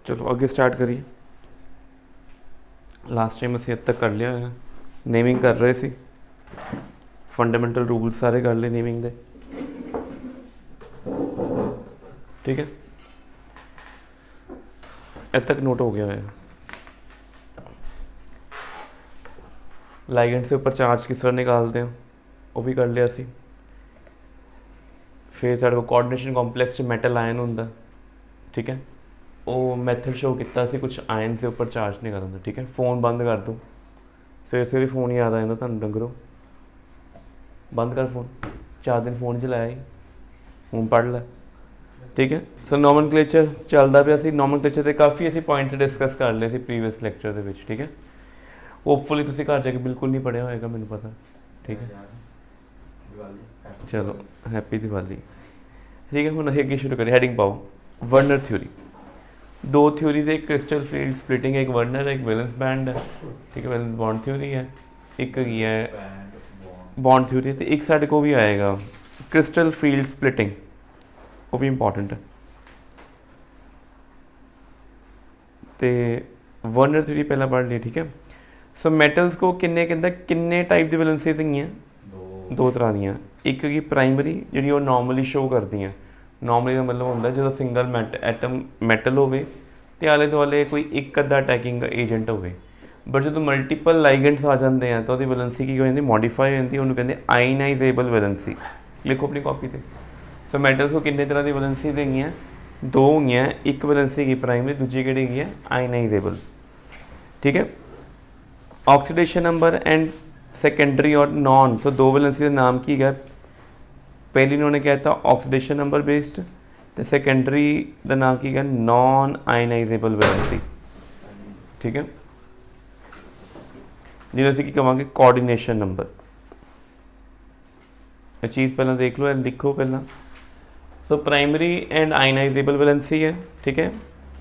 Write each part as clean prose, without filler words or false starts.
चलो अगे स्टार्ट करिए। लास्ट टाइम असीं अब तक कर लिया है, नेमिंग कर रहे थे, फंडामेंटल रूल सारे कर ले नेमिंग दे। ठीक है, अब तक नोट हो गया है। लाइगेंड से ऊपर चार्ज किस तरह निकालते हैं वो भी कर लिया सी। फिर साढ़े को कोऑर्डिनेशन कॉम्पलैक्स मैटल आयन होंगे। ठीक है, वो मैथड शो किया सी, कुछ आयन से ऊपर चार्ज निकालना। ठीक है, फोन बंद कर दो, सवेरे सवेरे फोन याद आ जाता तुहानू डंगरों। बंद कर फोन, 4 दिन फोन चलाया ही, हूँ पढ़ लै। ठीक है, सो नॉमनक्लेचर चलता पिया सी। नॉमनक्लेचर के काफ़ी असीं पॉइंट डिस्कस कर लिए थे प्रीवियस लैक्चर के विच। ठीक है, होपफुली तुसीं घर जाके बिल्कुल नहीं पढ़िया होएगा, मैनूं पता। ठीक है, चलो हैप्पी दिवाली। ठीक है, हुण असीं अगे शुरू करिए। हैडिंग पाओ, वर्नर थ्योरी। 2 थ्योरीज, एक क्रिस्टल फील्ड स्प्लिटिंग, एक वर्नर है, एक वैलेंस बैंड है। ठीक है, वैलेंस बॉन्ड थ्योरी है, एक है बॉन्ड थ्योरी। तो एक साढ़े को भी आएगा क्रिस्टल फील्ड स्प्लिटिंग, वो भी इंपॉर्टेंट है। तो वर्नर थ्योरी पहला पढ़ ली। ठीक है, सो मैटल्स को किन्ने टाइप की वैलेंसीज हैं? 2 तरह दियाँ। एक है प्राइमरी, जी वो नॉर्मली शो करती हैं। नॉर्मली का मतलब होंगे जो सिंगल एटम मैटल हो आले दुआले कोई एक अद्धा अटैकिंग एजेंट हो। बट जो मल्टीपल लाइगेंड्स आ जाते हैं तो वैलेंसी की हो जाती मॉडिफाई हो जाती है, उन्होंने कहते आयनाइजेबल वैलेंसी। लिखो अपनी कॉपी पर। सो मैटल्स को किन्ने तरह की वैलेंसी हैगी हैं? 2 हुई हैं। एक वैलेंसी की प्राइमरी, दूजी कि है आयनाइजेबल। ठीक है, ऑक्सीडेशन नंबर एंड सेकेंडरी और नॉन। तो 2 वैलेंसी का नाम की है? पहली उन्होंने क्या था ऑक्सीडेशन नंबर बेस्ड, तो सेकेंडरी का नाम की है नॉन आयनाइजेबल वैलेंसी। ठीक है, जिन्हें असीं की कहांगे कोऑर्डिनेशन नंबर। ये चीज़ पहला देख लो, लिखो पहला। So primary and ionizable valency है। ठीक है,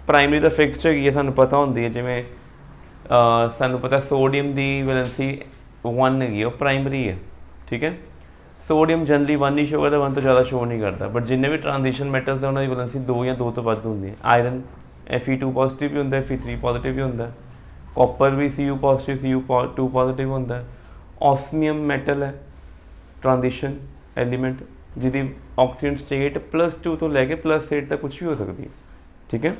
प्राइमरी तो फिक्सड है, सानू पता होंदी है, जिमें सानू पता सोडियम की वैलेंसी 1 है, वो प्राइमरी है। ठीक है, सोडियम जनरली 1 ही शो करता, 1 तो ज़्यादा शो नहीं करता। बट जिन्हें भी ट्रांजिशन मैटल्स हैं उन्होंने वैलेंसी 2 या 2 तो वध होंदी है। आयरन Fe2 पॉजिटिव भी होंगे, Fe3 पॉजिटिव भी होंगे। कॉपर भी Cu पॉजिटिव, Cu2 पॉजिटिव होंगे। ऑस्मियम मैटल है, ट्रांजिशन एलीमेंट, जिसकी ऑक्सीजन स्टेट +2 तो लैके +8 तक कुछ भी हो सकती है। ठीक है,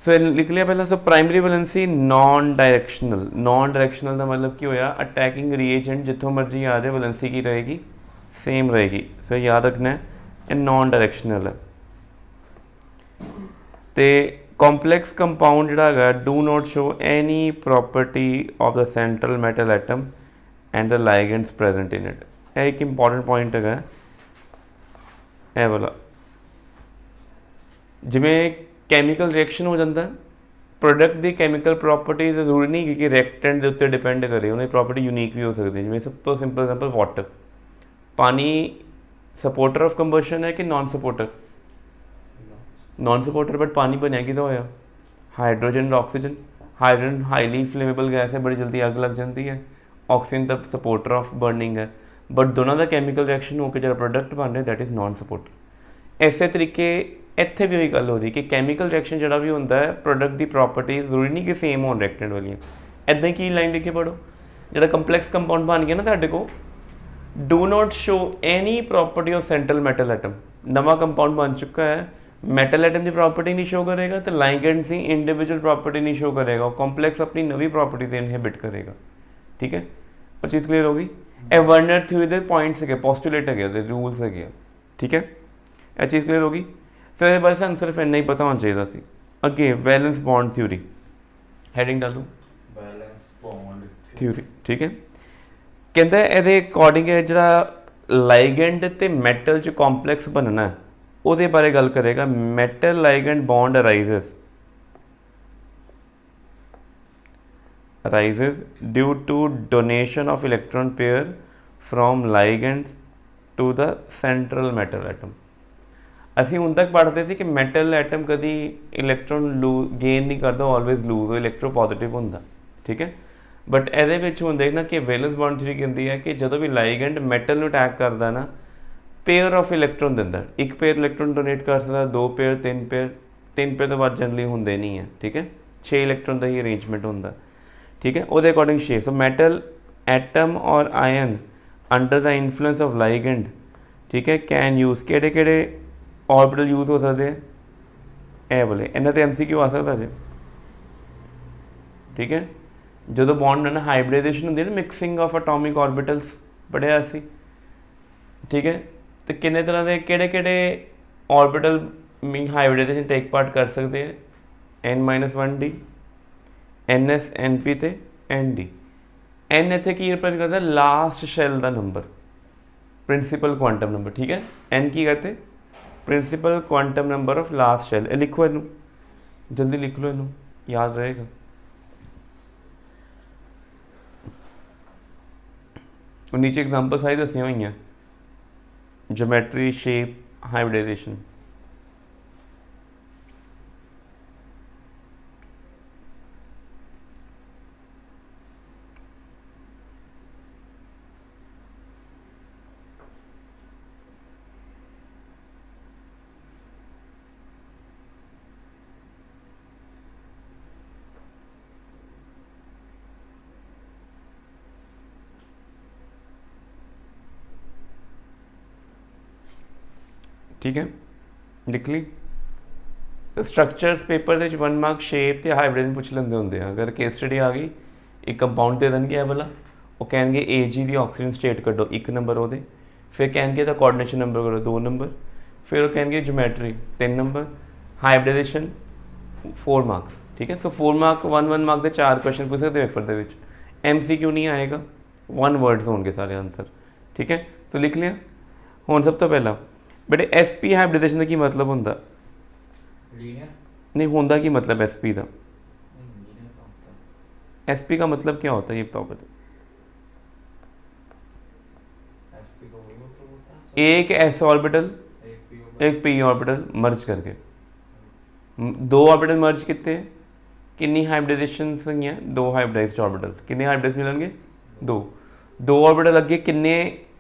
सो लिख लिया पहला। So primary valency non directional. Non directional का मतलब कि होया अटैकिंग रिएजेंट जितों मर्जी आ जाए वैलेंसी की रहेगी, सेम रहेगी। सो याद रखना है, ये नॉन डायरैक्शनल है। तो कॉम्पलैक्स कंपाउंड जोड़ा है do not show any property of the central metal atom and the ligands present in it. यह एक इंपॉर्टेंट पॉइंट है, यह वाला। जिमें कैमिकल रिएक्शन हो जाता है, प्रोडक्ट की कैमिकल प्रॉपर्टी जरूरी नहीं कि रिएक्टेंट के उत्ते डिपेंड करे, उन्हें प्रॉपर्टी यूनीक भी हो सकती है। जिमें सब तो सिंपल एग्जांपल वाटर, पानी सपोर्टर ऑफ कंबशन है कि non supporter? Non supporter. But पानी बनया कि होया हाइड्रोजन और oxygen. Hydrogen highly flammable gas है, बड़ी जल्दी अग लग जाती है। ऑक्सीजन तब सपोर्टर ऑफ बर्निंग है, बट दोनों का कैमिकल रिएक्शन होकर जो प्रोडक्ट बन रहा दैट इज़ नॉन सपोर्टर। इस तरीके इत्थे भी वही गल हो रही कि कैमिकल रिएक्शन जो भी होंगे प्रोडक्ट की प्रॉपर्टी जरूरी नहीं कि सेम हो रिएक्टेंट वाली। इदा की लाइन लिखे पढ़ो, जो कंपलैक्स कंपाउंड बन गया ना तुहाडे को, do not show any property of central metal atom. नवा कंपाउंड बन चुका है, मैटल एटम की प्रॉपर्टी नहीं शो करेगा, तो लाइगेंड्स की इंडिविजुअल प्रॉपर्टी नहीं शो करेगा, और कॉम्पलैक्स अपनी नवी प्रॉपर्टी से इनहिबिट करेगा। ठीक है, और चीज़ क्लियर होगी। ए वर्नर थ्योरी के पॉइंट्स है, पोस्टुलेट है, रूल्स है। ठीक है, यह चीज़ क्लियर होगी। फिर ये बारे सानू सिर्फ इन्ना ही पता होना चाहिए सी। अगे वैलेंस बॉन्ड थ्योरी, हैडिंग डालू वैलेंस बॉन्ड थ्योरी। ठीक है, कहते ये अकॉर्डिंग है जो लाइगेंड ते मैटल च कॉम्पलैक्स बनना है वो बारे गल करेगा। Metal ligand bond arises due to donation of electron pair from ligands to the central metal atom. असी हूँ तक पढ़ते थे कि मैटल एटम कभी इलैक्ट्रॉन गेन नहीं करता, ऑलवेज लूज, वो इलैक्ट्रो पॉजिटिव होंगे। ठीक है, बट ये होंगे ना कि वैलेंस बॉन्ड थ्योरी कहती है कि जो भी लाइगेंड मैटल में अटैक करता ना, पेयर ऑफ इलैक्ट्रॉन दिंदा। एक पेयर इलैक्ट्रॉन डोनेट कर सकता, 2 पेयर, 3 पेयर, 3 पे तो बाद जनरली होंगे नहीं है, ठीक है, 6 इलैक्ट्रॉन का ही अरेंजमेंट होंगे, ठीक है। वो अकॉर्डिंग शेप, सो मैटल एटम और ion under the influence of ligand, ठीक है, कैन यूज़ किहड़े ऑर्बिटल यूज़ हो सकते हैं, ए वाले, इन्हों तो MCQ आ सकता जे, ठीक है। जो बॉन्ड ना हाइब्रिडाइजेशन होंगी ना, मिक्सिंग ऑफ एटॉमिक ऑर्बिटल्स पढ़िया सी, ठीक है। तो किन्ने तरह के किहड़े ऑर्बिटल मीन हाइब्रिडाइजेशन टेक पार्ट कर सकते हैं, N-1D, NS, NP ते ND। N इत्थे की रिप्रेजेंट करता है, लास्ट शैल का नंबर, प्रिंसीपल क्वांटम नंबर, ठीक है। N की कहते principal quantum number of last shell. लिखो इनू, जल्दी लिख लो, इनू याद रहेगा। और नीचे एग्जाम्पल सारी दसिया हुई हैं, ज्योमेट्री, शेप, हाइब्रिडाइजेशन। ठीक है, लिख ली। स्ट्रक्चर्स पेपर के 1 मार्क शेप तो हाइब्रिड पूछ लेंदे होंगे। अगर केस स्टडी आ गई, एक कंपाउंड दे देंगे वाला, वो कहेंगे AG की ऑक्सीजन स्टेट कड्डो, 1 नंबर वो, फिर कहेंगे तो कोऑर्डिनेशन नंबर करो 2 नंबर, फिर वो कहेंगे ज्योमेट्री 3 नंबर, हाइब्रिडाइजेशन 4 मार्क्स, ठीक है। सो 4 मार्क 1 मार्क के 4 क्वेश्चन पूछ सकते पेपर के। MCQ नहीं आएगा, 1 वर्ड्स होंगे सारे आंसर, ठीक है। तो लिख लिया। हुण सब तो पहला बेटे SP हाइब्रिडाइजेशन का की मतलब होंदा नहीं, होंदा की मतलब SP का, SP का मतलब क्या होता है ये बताओ पहले। एक S ऑर्बिटल एक P ऑर्बिटल मर्ज करके, 2 ऑर्बिटल मर्ज कितने, कितनी हाइब्रिडाइजेशन हुई है, 2 हाइब्रिडाइज्ड ऑर्बिटल, कितने हाइब्रिडाइज मिलेंगे 2 ऑर्बिटल अगे कितने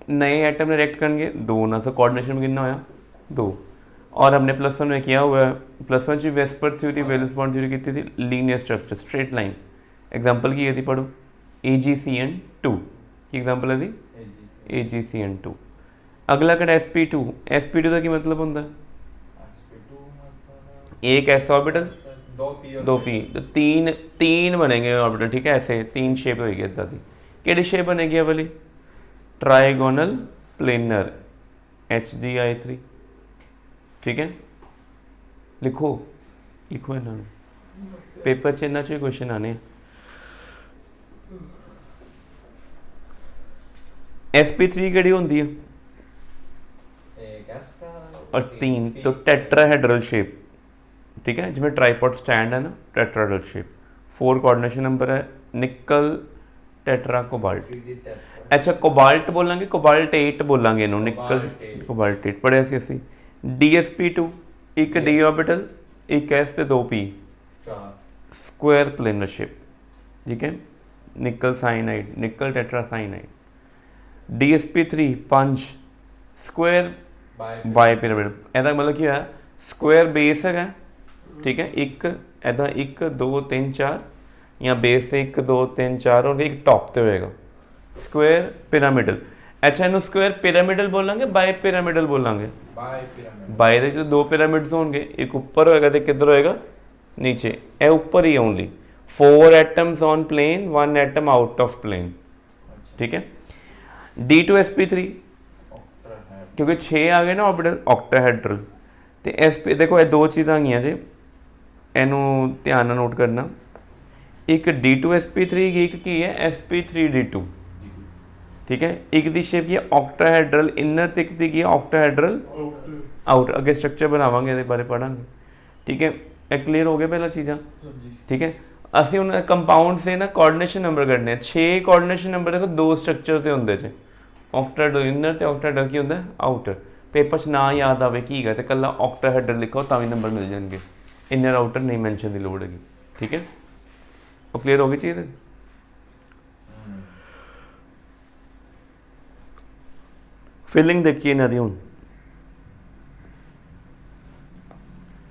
नए एटम रिएक्ट करेंगे 2 ना, तो कोऑर्डिनेशन में कितना होया 2। और हमने +1 में किया हुआ है, +1 में VSEPR theory, valence bond theory की थी, linear structure straight line. Example की थी पढ़ो, AgCN2 की एग्जांपल है थी AgCN2। अगला कड़ा sp2 का की मतलब होंगे एक S ऑर्बिटल 2 P, तो तीन बनेंगे ऑर्बिटल, ठीक है। ऐसे 3 शेप होगी इदा की, कि शेप बनेगी वाली ट्राइगोनल प्लेनर HgI3, ठीक है। लिखो इन्होंने पेपर से इन्हों से क्वेश्चन आने। sp3 केड़ी होंदी है और 3, तो टेट्राहेड्रल शेप, ठीक है, जिसमें ट्राईपॉड स्टैंड है ना, टेट्राहेड्रल शेप। 4 कोऑर्डिनेशन नंबर है, निकल टेट्रा कोबाल्ट, अच्छा कोबाल्ट बोलेंगे, कोबाल्ट 8 बोलेंगे इनू, निकल कोबाल्ट 8 पढ़िया सी असी। DsP2 एक D ऑर्बिटल, एक S ते 2 P, स्क्वायर प्लेनर शेप, ठीक है, निकल साइनाइड, निकल टेट्रासाइनाइड। DsP3 5 स्क्वायर बाय पिरामिड, ਇਹਦਾ मतलब ਕੀ ਹੋਇਆ, स्क्वायर बेस है, ठीक है, एक ऐदा 1 2 3 4 या बेस से 1 2 3 4 और एक टॉप पे होएगा स्क्वायर पिरामिडल। अच्छा इनू स्क्वायर पिरामिडल बोलांगे बाय पिरामिडल बोलांगे, बाय दे जो 2 पिरामिड्स होंगे, एक ऊपर होएगा तो किधर होएगा नीचे, ए ऊपर ही only 4 atoms on plane 1 atom out of plane, ठीक है। D2sp3 क्योंकि 6 आ गए ना ऑर्बिटल ऑक्टाहेड्रल, तो SP देखो ये 2 चीज़ां आ गई जे, इनू ध्यान नोट करना, एक D2sp3 एक की है sp3d2, ठीक है। एक दी शेप की ऑक्टाहेड्रल इनर, तो एक दी की ऑक्टाहेड्रल आउट। अगे स्ट्रक्चर बनावांगे ये बारे पढ़ांगे, ठीक है। ये क्लीयर हो गया पहला चीज़ा, ठीक है। असीं उन कंपाउंड से ना कोऑर्डिनेशन नंबर कढ़ने, 6 कोऑर्डिनेशन नंबर देखो 2 स्ट्रक्चर से होंगे जे, ऑक्टाहेड्रल इनर तो ऑक्टाहेड्रल की होंगे आउटर। पेपर च ना याद आवे की है तो कला ऑक्टाहेड्रल लिखो तो भी नंबर मिल जाएंगे, इनर आउटर नहीं मैंशन की लोड़ हैगी, ठीक है। वो क्लीयर हो गई चीज़। फिलिंग देखिए इन्हों की हूँ,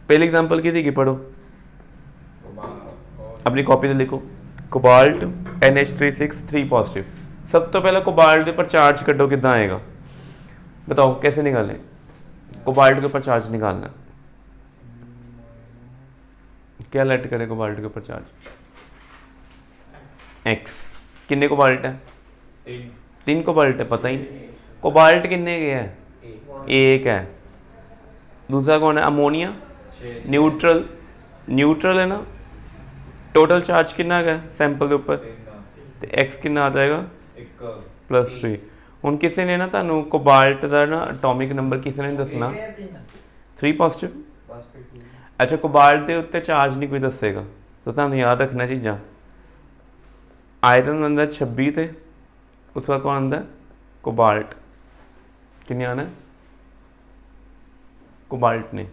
पहली एग्जांपल की थी कि पढ़ो अपनी कॉपी से लिखो कोबाल्ट NH3 3 पॉजिटिव। सब तो पहले कोबाल्ट के ऊपर चार्ज कटो कितना आएगा बताओ कैसे निकालें कोबाल्ट के ऊपर चार्ज निकालना क्या लेट करें कोबाल्ट के ऊपर चार्ज x किन्ने कोबाल्ट है 3 कोबाल्ट है पता ही नहीं कोबाल्ट किन्ने के है एक है दूसरा कौन है अमोनिया न्यूट्रल न्यूट्रल है ना टोटल चार्ज कितना है सैंपल के ऊपर तो x कितना आ जाएगा +3 हुण किसी ने ना तुहानू कोबाल्ट का ना एटॉमिक नंबर किसी ने दसना 3 पॉजिटिव अच्छा कोबाल्ट के उत्ते चार्ज नहीं कोई दसेगा तो तुहानू याद रखना चीज़ां आयरन आंदा 26 ते उस बाद कौन आंदा कोबाल्ट किन्ने आना है कोबाल्ट ने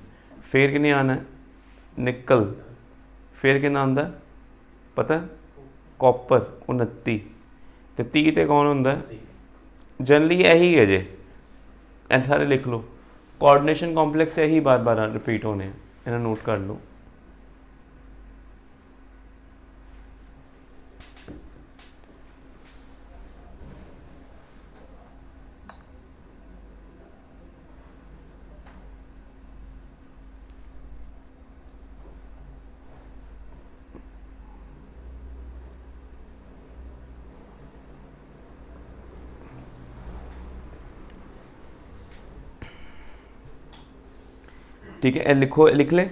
फिर किन्ने आना है निकल फिर किन्ना आंदा पता कॉपर 29 तो 30 ते कौन होंदा जनरली यही है जे ऐसे सारे लिख लो कोऑर्डिनेशन कॉम्प्लेक्स यही बार बार रिपीट होने हैं इन्हें नोट कर लो ठीक है लिखो लिख ले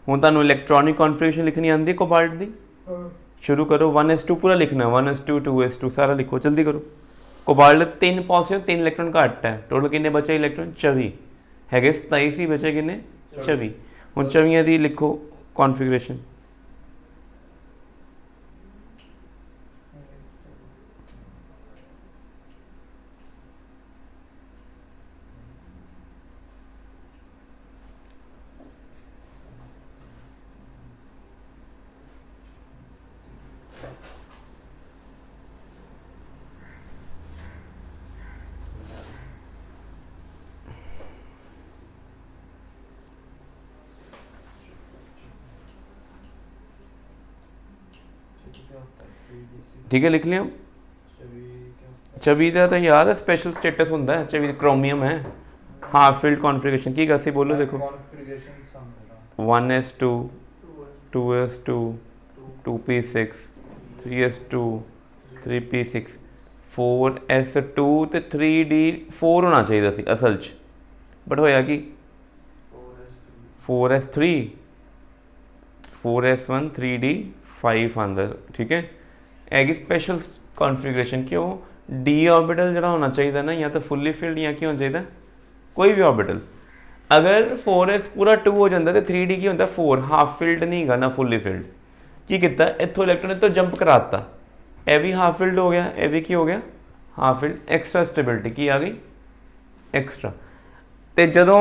हूँ तुहानू इलैक्ट्रॉनिक कॉन्फिगरेशन लिखनी आती है कोबाल्ट की शुरू करो 1s2 पूरा लिखना 1s2 2s2 सारा लिखो जल्दी करो कोबाल्ट 3 पॉजिटिव 3 इलैक्ट्रॉन घट है टोटल किन्ने बचे इलैक्ट्रॉन 24 है 27 ही बचे किन्ने 24 हूँ 24 की लिखो कॉन्फिगरेशन ठीक है लिख लिया 24 का तो याद है स्पेशल स्टेटस होंदा है 24 क्रोमियम है हाफ फील्ड कॉन्फिगरेशन की गसी बोलो देखो 1s2 2s2 2p6 3s2 3p6 4s2 ਤੇ 3d4 ਹੋਣਾ ਚਾਹੀਦਾ ਸੀ ਅਸਲ 'ਚ ਬਟ ਹੋਇਆ ਕੀ 4s3 4s1 3d5 ਆਂਦਾ ठीक है हैगी स्पेशल कॉन्फिगरेशन क्यों डी ऑर्बिटल जो होना चाहिए ना या तो फुली फिल्ड या की होना चाहिए कोई भी ऑर्बिटल अगर 4s पूरा 2 हो जाता तो 3d की होता 4 हाफ फिल्ड नहीं गा ना फुली फिल्ड की किया इतों इलैक्ट्रॉन इतों जंप कराता यह भी हाफ फिल्ड हो गया यह भी की हो गया हाफ फिल्ड एक्सट्रा स्टेबिलिटी की आ गई एक्सट्रा तो जदों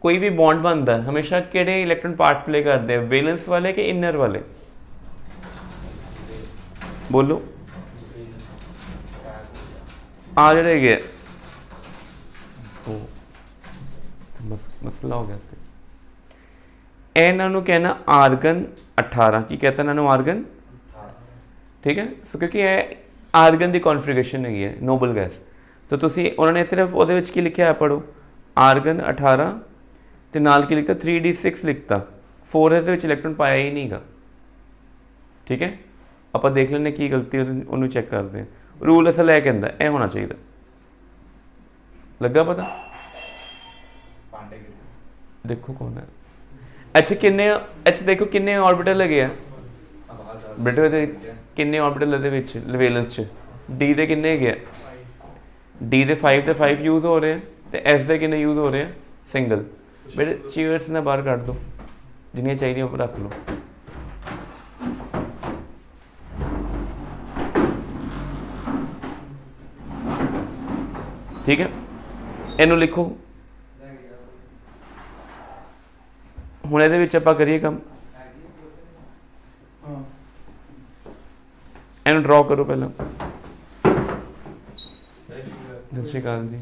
कोई भी बॉन्ड बनता है हमेशा किहड़े इलैक्ट्रॉन पार्ट प्ले करते हैं वैलेंस वाले कि इनर वाले बोलो आ जड़े गए मसला हो गया इन्हों कहना आर्गन 18 की कहता इन्हों आर्गन ठीक है सो क्योंकि आर्गन की कॉन्फिगरेशन है नोबल गैस तो तुसी उन्होंने सिर्फ वो की लिखा है पढ़ो आर्गन 18 तो नाल की लिखता 3d6 लिखता 4s इलैक्ट्रॉन पाया ही नहीं गा ठीक है आप देख लें की गलती उन्होंने चेक करते हैं रूल असल है कहता यह होना चाहिए लगा पता देखो कौन है अच्छा किन्ने अच्छा देखो किन्ने ऑर्बिटल लगे बेटे किन्ने ऑर्बिटल वैलेंस च डी के किन्ने गए डी के 5 तो 5 यूज़ हो रहे हैं तो एस के किन्ने यूज़ हो रहे हैं सिंगल बेटे चीयर्स ने बाहर कट दो जिन्नियां चाहिए रख लो ठीक है इनू लिखो हुण इहदे विच आपां करिए काम इनू ड्रॉ करो पहला सत श्री अकाल जी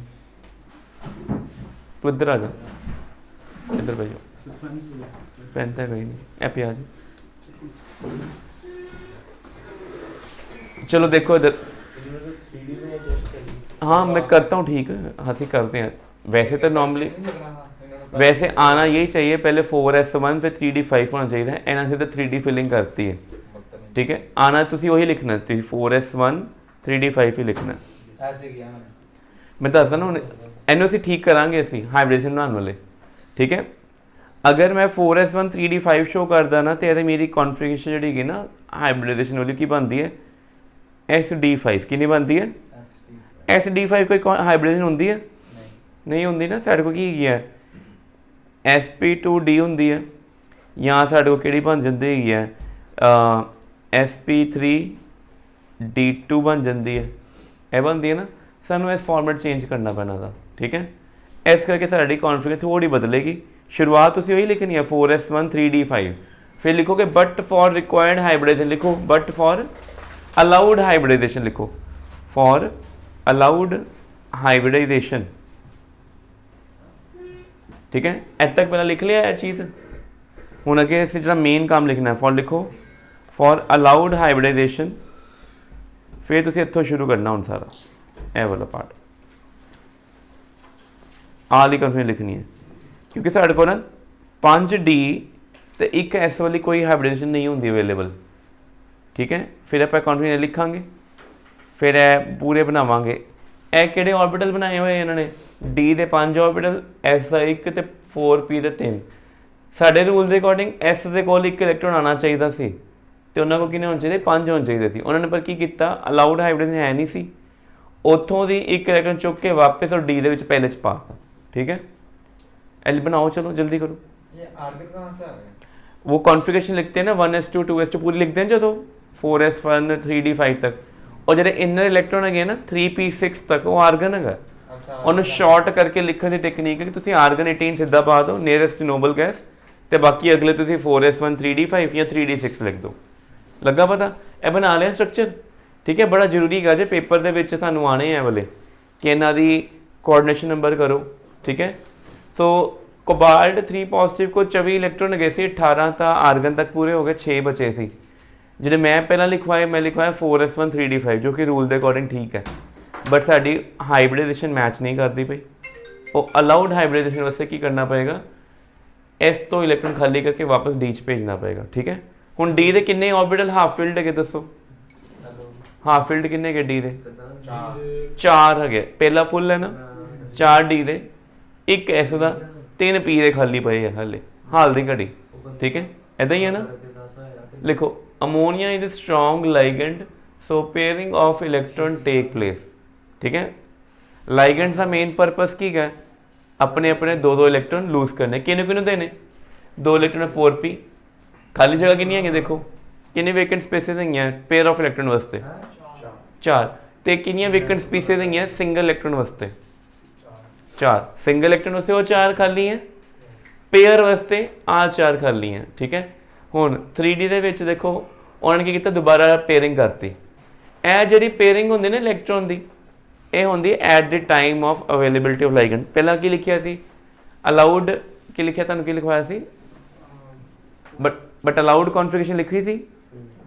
तू इधर आ जा इधर भाई पेन तो कोई नहीं, ए पिया जी। चलो देखो इधर, हाँ मैं करता हूँ, ठीक है हाथी करते हैं। वैसे तो नॉर्मली वैसे आना यही चाहिए, पहले 4S1 फिर 3D5 होना चाहिए, एना से तो 3D फिलिंग करती है, ठीक है। आना तुसी वही लिखना, 4S1 3D5 ही लिखना। मैं दसदा ना हुण एनू असीं ठीक करांगे, असीं हाइब्रिडेशन बनाने वाले, ठीक है। अगर मैं 4S1 3D5 शो करदा ना, तो मेरी कॉन्फिगरेशन जी ना हाइब्रिडेशन वाली की बनती है SD5, कितनी बनती है SD5। कोई हाइब्रिडेशन होंगी है नहीं होंगी ना, साढ़े को की है SP2D होंगी है, या साढ़े को किहड़ी बन जाती है SP3D2 बन जाती है, यह बनती है ना। सानू इस फॉर्मेट चेंज करना पैना था, ठीक है। इस करके साड़ी कॉन्फिगरेशन थोड़ी बदलेगी। शुरुआत तुसी वही लिखनी है 4S1 3D5, फिर लिखोगे बट फॉर रिक्वायर्ड हाइब्रिडेशन, लिखो बट फॉर अलाउड हाइब्रिडेशन, लिखो फॉर अलाउड हाइब्रिडाइजेशन, ठीक है। एद तक पहला लिख लिया यह चीज़। हूँ अगे इस जो मेन काम लिखना है, फॉर लिखो फॉर अलाउड हाइब्रिडाइजेशन, फिर तुसी इत्थों शुरू करना हूँ सारा ए वाला पार्ट, आली कन्फिगरेशन लिखनी है, क्योंकि साढ़े को ना 5D तो एक S वाली कोई हाइब्रिडेशन नहीं होंगी अवेलेबल, ठीक है। फिर आप कॉन्फिगरेशन लिखांगे, फिर पूरे बनावांगे। ए किहड़े ऑर्बिटल बनाए हुए इन्होंने, D के 5 ऑर्बिटल, S का 1 ते 4P के 3। साढ़े रूल के अकॉर्डिंग S के कोल 1 इलैक्ट्रॉन आना चाहिए सी, तो उन्होंने को कितने होने चाहिए, 5 होने चाहिए थे। उन्होंने पर की किया, अलाउड हाइब्रिडेशन है नहीं सी, उतों की 1 इलैक्ट्रॉन चुक के वापस और D के पहले च पाता, ठीक है। एल बनाओ, चलो जल्दी करो। ये आर्गन कहाँ से आ गए? वो कॉन्फ़िगरेशन लिखते हैं ना 1s2 2s2 पूरी लिखते हैं जो 4s1 3d5 तक, और जो इनर इलैक्ट्रॉन है ना 3p6 तक वो आर्गन है। उन्होंने शॉर्ट करके लिखने की टेक्निक है कि तुम आर्गन 18 सीधा पा दो नियरेस्ट नोबल गैस, तो बाकी अगले तुम 4s1 3d5 या 3d6 लिख दो। लगा पता? यह बना लिया स्ट्रक्चर, ठीक है। बड़ा जरूरी है जे पेपर के सानू आने हैं वाले कि इन्हों की कोऑर्डिनेशन नंबर करो, ठीक है। तो कोबाल्ट 3 पॉजिटिव को 24 इलैक्ट्रॉन गए थे, 18 तो आर्गन तक पूरे हो गए, 6 बचे थे जो मैं पहला लिखवाए। मैं लिखवाया 4s1 3d5 जो कि रूल के अकॉर्डिंग ठीक है, बट साड़ी हाइब्रिडाइजेशन मैच नहीं करती पई। वो अलाउड हाइब्रिडाइजेशन वास्ते की करना पएगा, एस तो इलैक्ट्रॉन खाली करके वापस डी च भेजना पएगा, ठीक है। हुण डी के किन्ने ऑर्बिटल हाफ फील्ड है दसो, हाफ फील्ड किन्ने के डी दे 4 है, पहला फुल है ना 4 डी दे, 1 एस का, 3 पी दे खाली पे है हाले हाल दी घड़ी, ठीक है। इदा ही है ना। लिखो ammonia is strong ligand, so pairing of electron take place, ठीक है। लाइगेंड का मेन पर्पस की है, अपने अपने 2-2 इलैक्ट्रॉन लूज करने। किन्ने किन्ने देने 2 इलैक्ट्रॉन 4p, खाली जगह कितनी है देखो, कितनी वेकेंट स्पेसिस हैं पेयर ऑफ इलैक्ट्रॉन वास्ते 4, तो कितनी वेकेंट स्पेसिस हैं सिंगल इलैक्ट्रॉन वास्ते 4, सिंगल इलैक्ट्रॉन वास्ते वो 4 खाली हैं, पेयर वास्ते आ 4 खाली हैं, ठीक है। हुण 3D दे विच देखो उन्होंने की किया, दोबारा पेयरिंग करती। ए जी पेयरिंग होंगी ना इलैक्ट्रॉन की, यह होंगी at the time of availability of ligand. पहला की लिखिया सी अलाउड, की लिखिया तुहानूं की लिखवाया सी, बट अलाउड कॉन्फ़िगरेशन लिखी थी,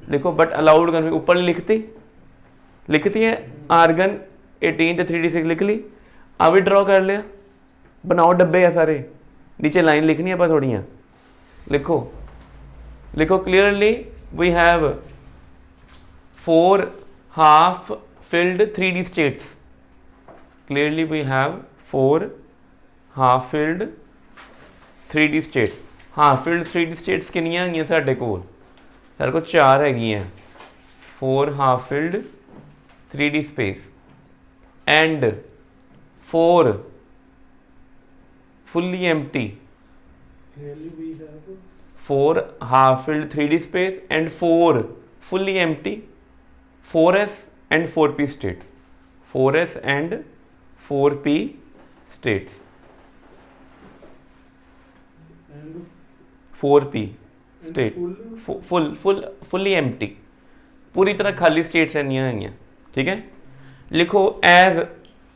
लिखो बट अलाउड कॉन्फ़िगरेशन ऊपर लिखती है आर्गन 18 तो 3d6 लिख ली, आ भी ड्रॉ कर लिया, बनाओ डब्बे है सारे, नीचे लाइन लिखनी है पर थोड़ियाँ लिखो clearly we have 4 half filled 3D states, clearly we have 4 half filled 3D states। Half filled 3D states कितनियां हैं साढ़े कोल 4 हैगियां, 4 half filled 3D space and 4 fully empty, 4 half filled 3D space and 4 fully empty 4s and 4p states, 4s and 4p states, 4p state fully empty, पूरी तरह खाली states हैं, ठीक है। लिखो as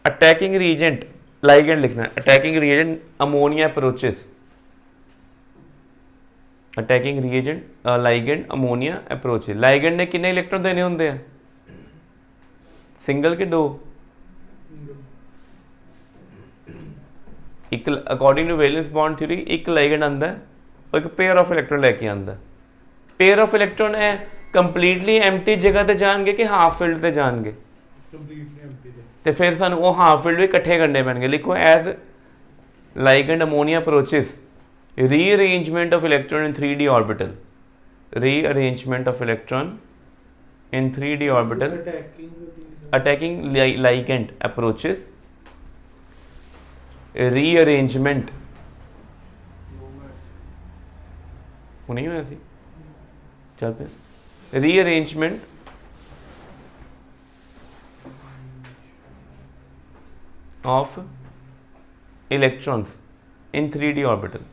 attacking reagent ligand लिखना है, attacking reagent ammonia approaches, attacking reagent ligand ammonia approach. Ligand ਨੇ ਕਿੰਨੇ ਇਲੈਕਟ੍ਰੋਨ ਦੇਣੇ ਹੁੰਦੇ ਆ, ਸਿੰਗਲ ਕਿ ਦੋ? ਇੱਕ according to valence bond theory ਇੱਕ ਲਾਈਗੈਂਡ ਆਉਂਦਾ ਉਹ ਇੱਕ ਪੇਅਰ ਆਫ ਇਲੈਕਟ੍ਰੋਨ ਲੈ ਕੇ ਆਉਂਦਾ। ਪੇਅਰ ਆਫ ਇਲੈਕਟ੍ਰੋਨ ਹੈ ਕੰਪਲੀਟਲੀ ਐਮਟੀ ਜਗ੍ਹਾ ਤੇ ਜਾਣਗੇ ਕਿ ਹਾਫ ਫਿਲਡ ਤੇ ਜਾਣਗੇ? ਤੇ ਫਿਰ ਸਾਨੂੰ ਉਹ ਹਾਫ ਫਿਲਡ ਵੀ ਇਕੱਠੇ ਕਰਨੇ ਪੈਣਗੇ। ਲਿਖੋ as ligand ammonia approaches rearrangement of electron in 3D orbital, rearrangement of electron in 3D orbital, attacking ligand approaches, rearrangement वो नहीं हुआ ऐसी चल पे rearrangement of electrons in 3D orbital,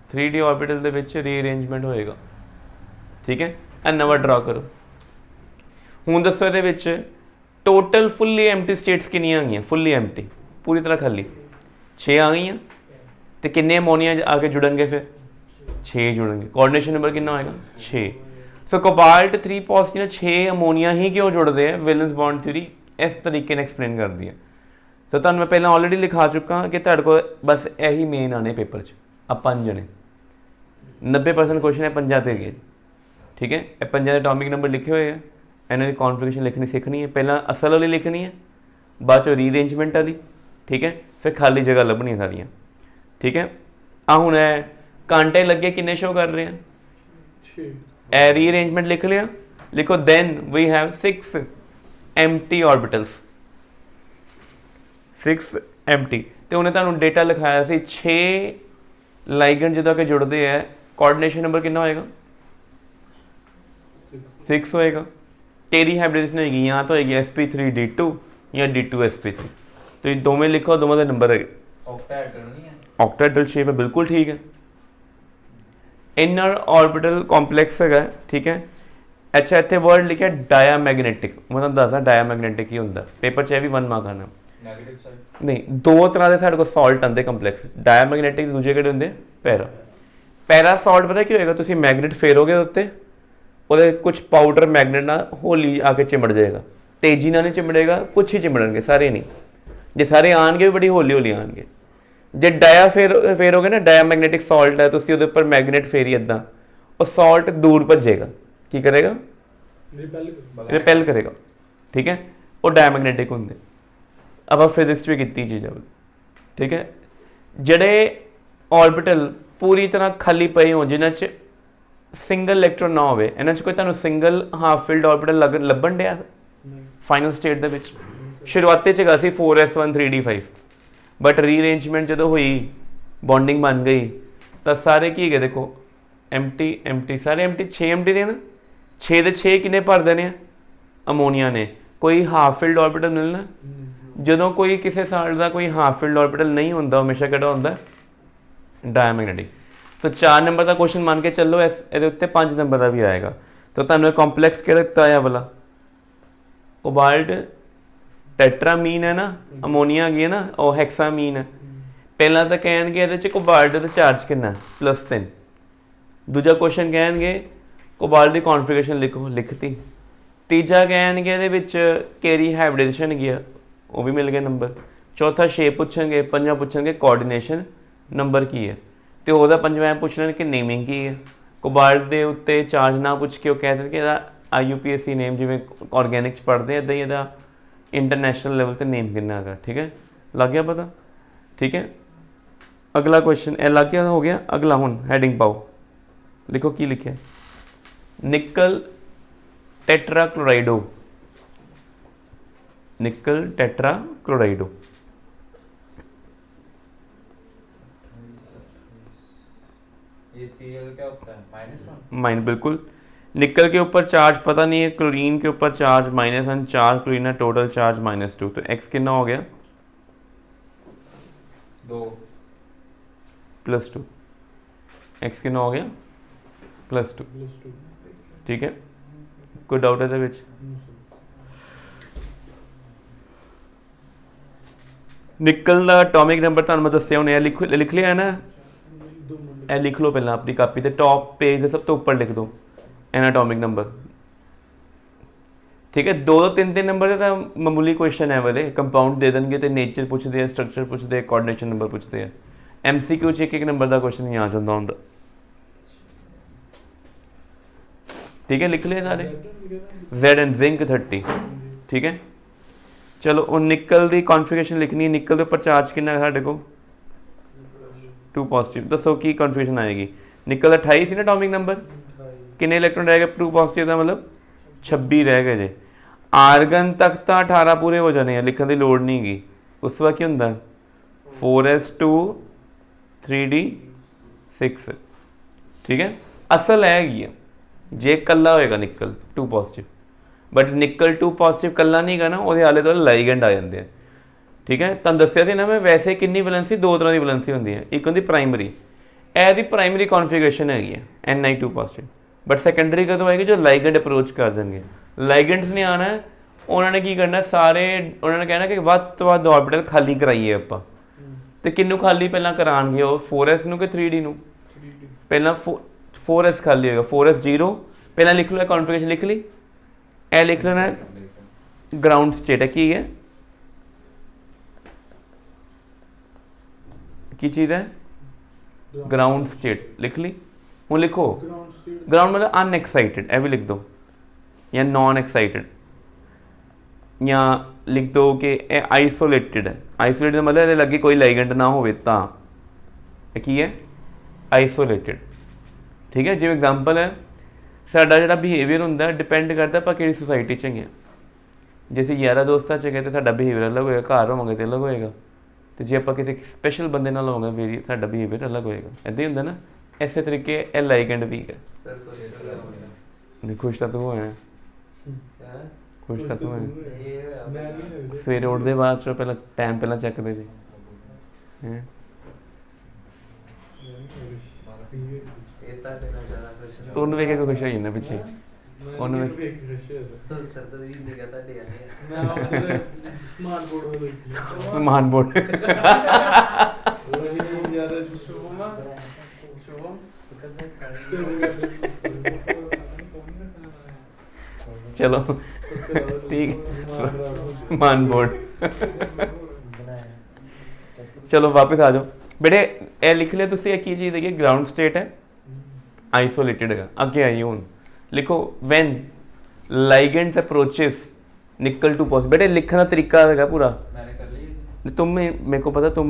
3D orbital ਦੇ ਵਿੱਚ ਰੀਅਰੇਂਜਮੈਂਟ ਹੋਏਗਾ। ਠੀਕ ਹੈ, ਇਹ ਨਵਾਂ ਡਰਾ ਕਰੋ। ਹੁਣ ਦੱਸੋ ਇਹਦੇ ਵਿੱਚ ਟੋਟਲ ਫੁੱਲੀ ਐਮਟੀ ਸਟੇਟਸ ਕਿੰਨੀਆਂ ਆ ਗਈਆਂ? ਫੁੱਲੀ ਐਮਟੀ ਪੂਰੀ ਤਰ੍ਹਾਂ ਖਾਲੀ 6 ਆ ਗਈਆਂ। ਤੇ ਕਿੰਨੇ ਅਮੋਨੀਆ ਆ ਕੇ ਜੁੜਨਗੇ? ਫਿਰ 6 ਜੁੜਨਗੇ। ਕੋਆਰਡੀਨੇਸ਼ਨ ਨੰਬਰ ਕਿੰਨਾ ਹੋਏਗਾ? 6। ਸੋ ਕੋਬਾਲਟ 3 ਪੋਜ਼ਿਟਿਵ ਨਾਲ 6 ਅਮੋਨੀਆ ਹੀ ਕਿਉਂ ਜੁੜਦੇ ਆ? ਵੈਲੈਂਸ ਬੌਂਡ ਥਿਊਰੀ ਇਸ ਤਰੀਕੇ ਨਾਲ ਐਕਸਪਲੇਨ ਕਰਦੀ ਹੈ। ਸੋ ਤੁਹਾਨੂੰ ਮੈਂ ਪਹਿਲਾਂ ਆਲਰੇਡੀ ਲਿਖਾ ਚੁੱਕਾ ਕਿ ਤੁਹਾਡੇ ਕੋਲ ਬਸ ਇਹੀ ਮੇਨ ਆਣੇ ਪੇਪਰ 'ਚ। ਆ 5 ਜਣੇ 90% ਕੁਐਸਚਨ ਹੈ ਪੰਜਾਂ ਤੇ ਗਏ। ਠੀਕ ਹੈ, ਇਹ ਪੰਜਾਂ ਦੇ ਅਟੋਮਿਕ ਨੰਬਰ ਲਿਖੇ ਹੋਏ ਆ। ਇਹਨਾਂ ਦੀ ਕੌਨਫੀਗਰੇਸ਼ਨ ਲਿਖਣੀ ਸਿੱਖਣੀ ਹੈ। ਪਹਿਲਾਂ ਅਸਲ ਵਾਲੀ ਲਿਖਣੀ ਹੈ, ਬਾਅਦ 'ਚੋਂ ਰੀਅਰੇਂਜਮੈਂਟ ਵਾਲੀ। ਠੀਕ ਹੈ, ਫਿਰ ਖਾਲੀ ਜਗ੍ਹਾ ਲੱਭਣੀਆਂ ਸਾਰੀਆਂ। ਠੀਕ ਹੈ, ਆ ਹੁਣ ਇਹ ਕਾਂਟੇ ਲੱਗੇ ਕਿੰਨੇ ਸ਼ੋ ਕਰ ਰਹੇ ਆ? 6। ਇਹ ਰੀਅਰੇਂਜਮੈਂਟ ਲਿਖ ਲਿਆ। ਲਿਖੋ then we have 6 empty orbitals, 6 empty. ਤੇ ਉਹਨੇ ਤੁਹਾਨੂੰ ਡੇਟਾ ਲਿਖਾਇਆ ਸੀ 6 ਲਾਈਗੈਂਡ ਜਦੋਂ ਕਿ ਜੁੜਦੇ ਹੈ। ਕੋਆਰਡੀਨੇਸ਼ਨ ਨੰਬਰ ਕਿੰਨਾ ਹੋਏਗਾ? 6 ਹੋਏਗਾ। ਤੇਰੀ ਹਾਈਬ੍ਰਿਡੇਸ਼ਨ ਹੋਏਗੀ ਜਾਂ ਤਾਂ ਹੋਏਗੀ sp3d2 ਜਾਂ d2sp3। ਤੁਸੀਂ ਦੋਵੇਂ ਲਿਖੋ, ਦੋਵਾਂ ਦੇ ਨੰਬਰ ਹੈਗੇ। ऑक्टाहेड्रल नहीं है, ऑक्टाहेड्रल शेप है, बिल्कुल ठीक है। इनर ऑर्बिटल कॉम्प्लेक्स है। ठीक है, अच्छा इतने वर्ड लिखा डायामैग्नेटिक। मैं दसदा डायामैग्नेटिक ही होंगे। पेपर च भी 1 मार्क आना। नेगेटिव साइड नहीं, दो तरह के साढ़े को सॉल्ट आते कंप्लैक्स। डायामैग्नेटिक दूजे किहड़े होंगे? पैरा। पैरा सॉल्ट पता की होएगा? तुसीं मैगनेट फेरोगे उत्ते, ਉਹਦੇ कुछ पाउडर मैगनेट ना होली आके चिमड़ जाएगा। तेजी ना नहीं चिमड़ेगा, कुछ ही चिमड़नगे, सारे नहीं। जे सारे आएंगे भी बड़ी हौली हौली आएंगे। जे डाया फेरोगे ना, डायामैग्नेटिक सॉल्ट है, तुसीं ਉਹਦੇ ਉੱਪਰ मैगनेट फेरी इदां, ਉਹ सॉल्ट दूर भजेगा। की करेगा? रिपेल करेगा। ठीक है, वो डायामैग्नेटिक होंगे। अब आप फिजिक्स भी की चीज़। ठीक है, ਜਿਹੜੇ ऑर्बिटल पूरी तरह खाली पए हो, जिन्हां 'ਚ ਸਿੰਗਲ ਇਲੈਕਟ੍ਰੋਨ ਨਾ ਹੋਵੇ, ਇਹਨਾਂ 'ਚ ਕੋਈ ਤੁਹਾਨੂੰ ਸਿੰਗਲ ਹਾਫ ਫਿਲਡ ਆਰਬਿਟਲ ਲੱਭਣ ਡਿਆ ਫਾਈਨਲ ਸਟੇਟ ਦੇ ਵਿੱਚ? ਸ਼ੁਰੂਆਤੀ 'ਚ ਹੈਗਾ ਸੀ 4s1 3d5, ਬਟ ਰੀਅਰੇਂਜਮੈਂਟ ਜਦੋਂ ਹੋਈ, ਬੌਂਡਿੰਗ ਬਣ ਗਈ, ਤਾਂ ਸਾਰੇ ਕੀ ਹੈਗੇ? ਦੇਖੋ ਐਮਟੀ ਐਮਟੀ, ਸਾਰੇ ਐਮਟੀ। 6 ਐਮਟੀ ਦੇ ਨਾ, 6 ਦੇ 6 ਕਿੰਨੇ ਭਰ ਦੇਣੇ ਆ? ਅਮੋਨੀਆ ਨੇ। ਕੋਈ ਹਾਫ ਫਿਲਡ ਆਰਬਿਟਲ ਮਿਲਣਾ? ਜਦੋਂ ਕੋਈ ਕਿਸੇ ਸਾਲਟ ਦਾ ਕੋਈ ਹਾਫ ਫਿਲਡ ਆਰਬਿਟਲ ਨਹੀਂ ਹੁੰਦਾ, ਹਮੇਸ਼ਾ ਕਿਹੜਾ ਹੁੰਦਾ? ਡਾਇਆਮੈਗਨੈਟਿਕ। तो 4 नंबर का क्वेश्चन मान के चलो, ये उत्ते 5 नंबर का भी आएगा। तो तुहानू कॉम्पलैक्स किहड़ा दिता है वाला? कोबाल्ट टेट्रामीन है ना, अमोनीया आ गई है ना, और हैक्सामीन है। पहला तो कहेंगे ये कोबाल्ट का चार्ज कितना? +3। दूजा क्वेश्चन कहेंगे कोबाल्ट की कॉन्फिगरेशन लिखो, लिखती। तीजा कहेंगे ये केरी हाइब्रिडेशन गया, वो भी मिल गए नंबर। चौथा शेप पूछेंगे। पंजवां पूछेंगे कोऑर्डिनेशन नंबर की है। तो वह पंजवां पूछ लें कि नेमिंग की है। कोबाल्ट के उत्ते चार्ज ना पूछ के वो कह दें कि IUPAC नेम, जिमें ऑर्गेनिक्स पढ़ते हैं इदा ही यदा इंटरनेशनल लेवल पर नेम कितना है। ठीक है, लग गया पता? ठीक है, अगला क्वेश्चन ए लग गया, हो गया। अगला हुण हैडिंग पाओ, लिखो की लिखे? निकल टेट्राक्लोराइडो, निकल टेट्राक्लोराइडो। ये Cl क्या होता है? -1। माइन, बिल्कुल। निकल के ऊपर चार्ज पता नहीं है, क्लोरीन के ऊपर चार्ज -1, 4 क्लोरीन है, टोटल चार्ज -2। तो x कितना हो गया? 2 +2। x कितना हो गया? +2। ठीक है, कोई डाउट है विच? निकल का एटॉमिक नंबर तुहानूं मैं दस्सिया होने, लिख लिया है ना? ਇਹ ਲਿਖ ਲਓ ਪਹਿਲਾਂ ਆਪਣੀ ਕਾਪੀ ਤੇ ਟॉप पेज ਦੇ ਸਭ ਤੋਂ ਉੱਪਰ ਲਿਖ ਦਿਓ एनाटॉमिक नंबर। ठीक है, 2-3 नंबर का मामूली क्वेश्चन है वाले, कंपाउंड दे देंगे तो नेचर पूछते हैं, स्ट्रक्चर पूछते हैं, कोऑर्डिनेशन नंबर पूछते हैं। MCQ च एक नंबर का क्वेश्चन नहीं आ जाता होंगे। ठीक है, लिख लिया सारे Z एंड जिंक 30। ठीक है, चलो और निकल की कॉन्फिगरेशन लिखनी है। निकल के ऊपर चार्ज कितना है साढ़े को 2 पॉजिटिव। दसो की कॉन्फिगरेशन आएगी। निकल 28 सी ना एटॉमिक नंबर, कितने इलेक्ट्रॉन रह गए 2 पॉजिटिव का, मतलब 26 रह गए जे। आर्गन तक तो 18 पूरे हो जाने, लिखने की लोड़ नहीं गी। उस बाद की होंगे 4s2 3d6। ठीक है, असल है जे कला होएगा निकल 2 पॉजिटिव, बट निकल 2 पॉजिटिव कला नहीं गा ना, वो आले दुआले लाइगेंड आ जाते हैं। ठीक है, तुम दसिया ना मैं, वैसे कितनी वैलेंसी 2 तरह की वैलेंसी होंगी है। एक होंगी प्राइमरी, एदी प्राइमरी कॉन्फिगरेशन है Ni2 पॉजिटिव, बट सैकेंडरी कदों आएगी जो लाइगेंड अप्रोच कर देंगे। लाइगेंड्स ने आना है, उन्होंने की करना सारे, उन्होंने कहना कि वध तो वध ऑर्बिटल खाली कराइए आप। तो किन्नू खाली पहला कराएंगे वो 4s नू कि 3d नू? पहला 4s खाली होगा, 4s 0 पहला लिख लो, कॉन्फिगरेशन लिख ली। ए लिख लेना ग्राउंड स्टेट है, की है की चीज़ है ग्राउंड स्टेट, लिख ली। हूँ लिखो ग्राउंड मतलब अनएक्साइटेड, ए भी लिख दो, या नॉन एक्साइटेड, या लिख दो कि आइसोलेटेड है। आइसोलेटेड मतलब ये लगे कोई लाइगेंड ना हो की है आइसोलेटेड। ठीक है, जिवें एग्जाम्पल है साडा जिहड़ा बिहेवियर हुंदा डिपेंड करता आप किहड़ी सोसाइटी च हैं। जैसे यारा दोस्तां च गए तो साडा बिहेवियर अलग होएगा, घर होवांगे तो अलग होएगा, तो जे आप किसी स्पैशल बंदे नाल होवांगे फिर साडा बिहेवियर अलग होएगा। इदां ही हुंदा ना, इस तरीके ए लाइगेंड भी है। खुश तो तू है, खुश तो तू है। सवेरे उठते बाद चो पहला टाइम पहला चकते जी ਉਹਨੂੰ ਵੇਖ ਕੇ ਖੁਸ਼ ਹੋ ਜਾਂਦਾ ਪਿੱਛੇ, ਉਹਨੂੰ ਵੇਖ ਸਮਾਨ ਬੋਰਡ चलो ठीक मान बोर्ड। चलो वापस आ जाओ बेटे, ए लिख लिया तुसी, एक ही चीज़ देखिए ग्राउंड स्टेट है, आइसोलेटेड है। अगे आइए हूँ लिखो व्हेन लाइगेंड्स अप्रोचेस निकल 2 पॉजिटिव। बेटे लिखने का तरीका है पूरा, मैंने कर ली। तुम मेरे को पता, तुम